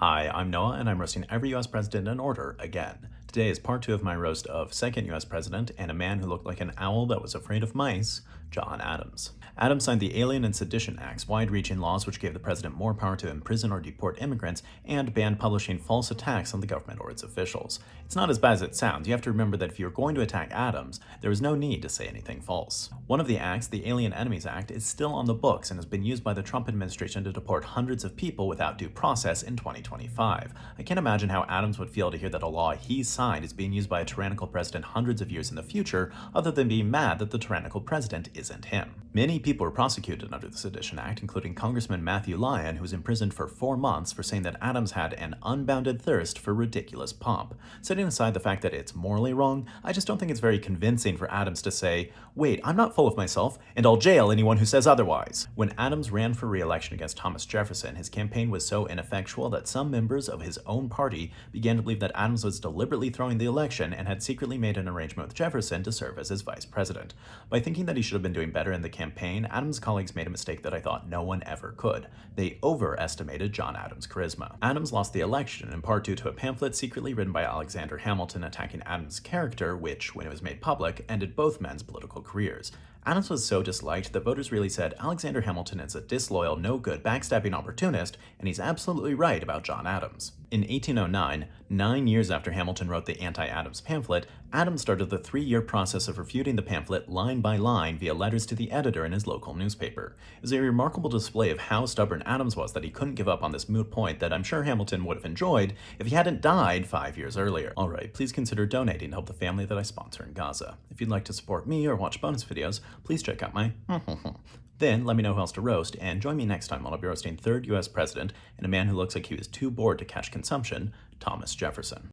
Hi, I'm Noah, and I'm roasting every US president in order again. Today is part 2 of my roast of second US president and a man who looked like an owl that was afraid of mice, John Adams. Adams signed the Alien and Sedition Acts, wide-reaching laws which gave the president more power to imprison or deport immigrants and banned publishing false attacks on the government or its officials. It's not as bad as it sounds. You have to remember that if you're going to attack Adams, there was no need to say anything false. One of the acts, the Alien Enemies Act, is still on the books and has been used by the Trump administration to deport hundreds of people without due process in 2025. I can't imagine how Adams would feel to hear that a law he signed is being used by a tyrannical president hundreds of years in the future, other than being mad that the tyrannical president isn't him. Many people were prosecuted under the Sedition Act, including Congressman Matthew Lyon, who was imprisoned for 4 months for saying that Adams had an unbounded thirst for ridiculous pomp. Setting aside the fact that it's morally wrong, I just don't think it's very convincing for Adams to say, "Wait, I'm not full of myself, and I'll jail anyone who says otherwise." When Adams ran for re-election against Thomas Jefferson, his campaign was so ineffectual that some members of his own party began to believe that Adams was deliberately throwing the election and had secretly made an arrangement with Jefferson to serve as his vice president. By thinking that he should have been doing better in the campaign, Adams' colleagues made a mistake that I thought no one ever could. They overestimated John Adams' charisma. Adams lost the election in part due to a pamphlet secretly written by Alexander Hamilton attacking Adams' character, which, when it was made public, ended both men's political careers. Adams was so disliked that voters really said Alexander Hamilton is a disloyal, no-good, backstabbing opportunist, and he's absolutely right about John Adams. In 1809, 9 years after Hamilton wrote the anti-Adams pamphlet, Adams started the 3-year process of refuting the pamphlet line by line via letters to the editor in his local newspaper. It was a remarkable display of how stubborn Adams was that he couldn't give up on this moot point that I'm sure Hamilton would have enjoyed if he hadn't died 5 years earlier. Alright, please consider donating to help the family that I sponsor in Gaza. If you'd like to support me or watch bonus videos, please check out my Then let me know who else to roast, and join me next time when I'll be roasting third US president and a man who looks like he was too bored to catch consumption, Thomas Jefferson.